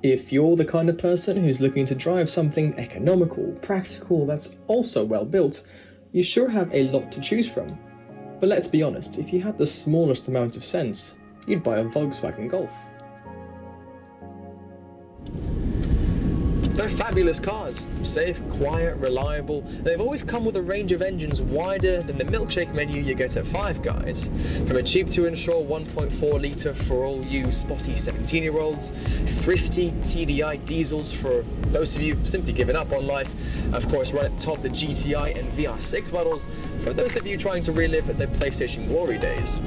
If you're the kind of person who's looking to drive something economical, practical, that's also well built, you sure have a lot to choose from. But let's be honest, if you had the smallest amount of sense, you'd buy a Volkswagen Golf. They're fabulous cars, safe, quiet, reliable, and they've always come with a range of engines wider than the milkshake menu you get at Five Guys. From a cheap to ensure 1.4 litre for all you spotty 17-year-olds, thrifty TDI diesels for those of you simply given up on life, of course right at the top the GTI and VR6 models for those of you trying to relive their PlayStation glory days.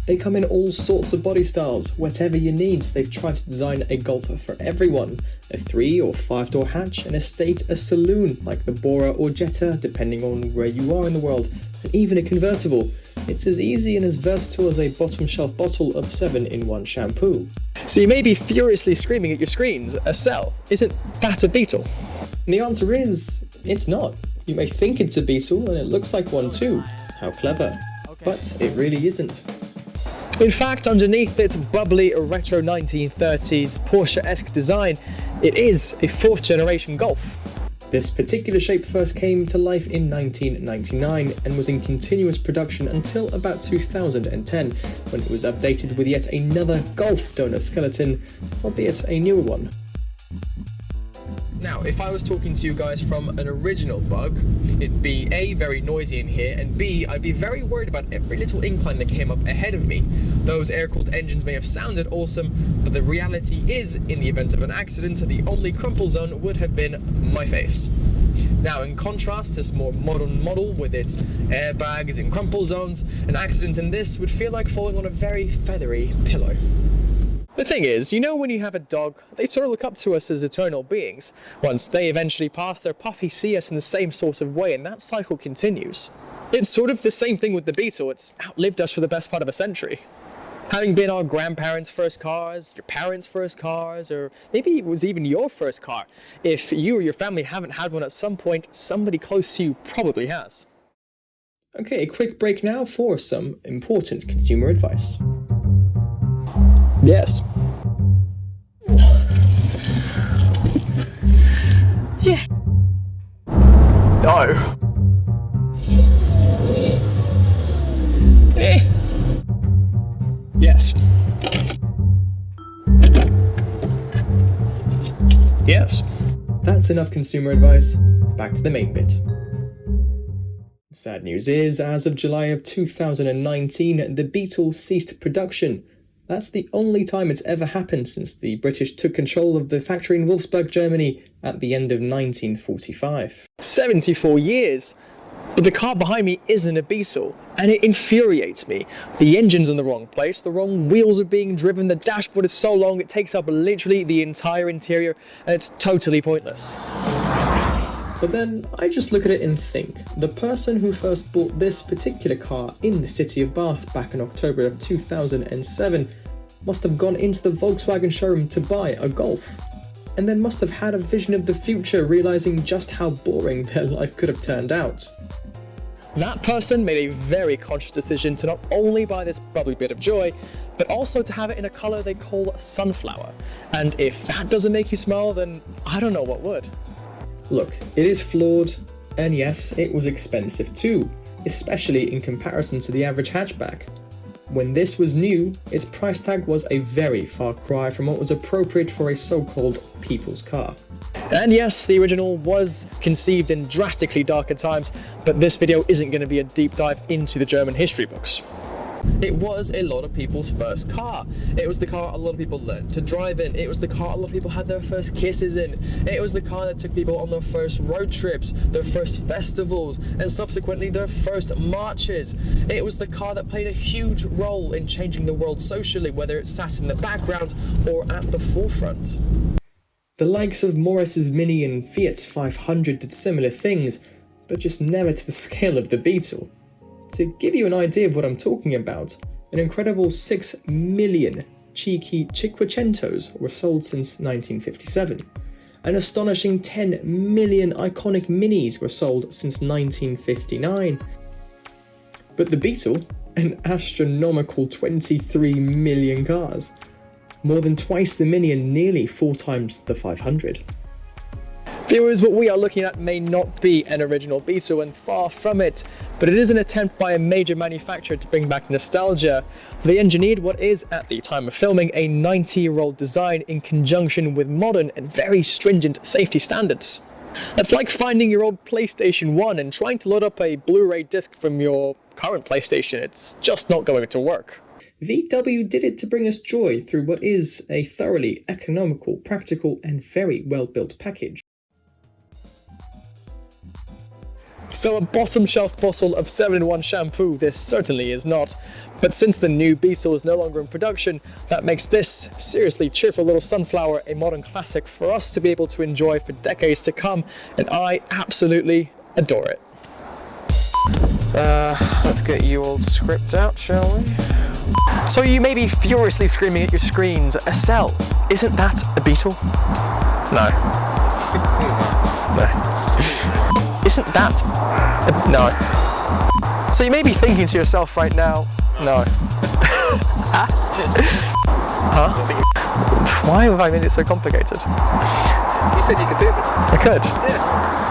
They come in all sorts of body styles, whatever your needs. They've tried to design a Golf for everyone. A 3 or 5 door hatch, an estate, a saloon like the Bora or Jetta, depending on where you are in the world, and even a convertible. It's as easy and as versatile as a bottom shelf bottle of 7-in-1 shampoo. So you may be furiously screaming at your screens, Asel, isn't that a Beetle? And the answer is, it's not. You may think it's a Beetle and it looks like one too. How clever. But it really isn't. In fact, underneath its bubbly retro 1930s Porsche-esque design, it is a 4th generation Golf. This particular shape first came to life in 1999 and was in continuous production until about 2010, when it was updated with yet another Golf donor skeleton, albeit a newer one. Now, if I was talking to you guys from an original bug, it'd be A, very noisy in here, and B, I'd be very worried about every little incline that came up ahead of me. Those air-cooled engines may have sounded awesome, but the reality is, in the event of an accident, the only crumple zone would have been my face. Now, in contrast, this more modern model with its airbags and crumple zones, an accident in this would feel like falling on a very feathery pillow. The thing is, you know when you have a dog, they sort of look up to us as eternal beings. Once they eventually pass, their puppy see us in the same sort of way, and that cycle continues. It's sort of the same thing with the Beetle. It's outlived us for the best part of a century. Having been our grandparents' first cars, your parents' first cars, or maybe it was even your first car. If you or your family haven't had one at some point, somebody close to you probably has. Okay, a quick break now for some important consumer advice. Yes. Yeah. No. Eh. Yes. Yes. That's enough consumer advice. Back to the main bit. Sad news is, as of July of 2019, the Beetle ceased production. That's the only time it's ever happened since the British took control of the factory in Wolfsburg, Germany at the end of 1945. 74 years! But the car behind me isn't a Beetle, and it infuriates me. The engine's in the wrong place, the wrong wheels are being driven, the dashboard is so long it takes up literally the entire interior, and it's totally pointless. But then I just look at it and think, the person who first bought this particular car in the city of Bath back in October of 2007 must have gone into the Volkswagen showroom to buy a Golf, and then must have had a vision of the future, realising just how boring their life could have turned out. That person made a very conscious decision to not only buy this bubbly bit of joy, but also to have it in a colour they call sunflower. And if that doesn't make you smile, then I don't know what would. Look, it is flawed, and yes, it was expensive too, especially in comparison to the average hatchback. When this was new, its price tag was a very far cry from what was appropriate for a so-called people's car. And yes, the original was conceived in drastically darker times, but this video isn't going to be a deep dive into the German history books. It was a lot of people's first car. It was the car a lot of people learned to drive in. It was the car a lot of people had their first kisses in. It was the car that took people on their first road trips, their first festivals, and subsequently their first marches. It was the car that played a huge role in changing the world socially, whether it sat in the background or at the forefront. The likes of Morris's Mini and Fiat's 500 did similar things, but just never to the scale of the Beetle. To give you an idea of what I'm talking about, an incredible 6 million cheeky Cinquecentos were sold since 1957. An astonishing 10 million iconic Minis were sold since 1959. But the Beetle, an astronomical 23 million cars. more than twice the Mini and nearly 4 times the 500. Viewers, what we are looking at may not be an original Beetle, and far from it, but it is an attempt by a major manufacturer to bring back nostalgia. They engineered what is, at the time of filming, a 90-year-old design in conjunction with modern and very stringent safety standards. That's like finding your old PlayStation 1 and trying to load up a Blu-ray disc from your current PlayStation. It's just not going to work. VW did it to bring us joy through what is a thoroughly economical, practical, and very well-built package. So a bottom shelf bottle of 7-in-1 shampoo this certainly is not, but since the new Beetle is no longer in production, that makes this seriously cheerful little sunflower a modern classic for us to be able to enjoy for decades to come, and I absolutely adore it. Let's get you old script out, shall we? So you may be furiously screaming at your screens, Asel, isn't that a Beetle? No. No. Isn't that no. So you may be thinking to yourself right now, no. Huh? Why have I made it so complicated? You said you could do this. I could. Yeah.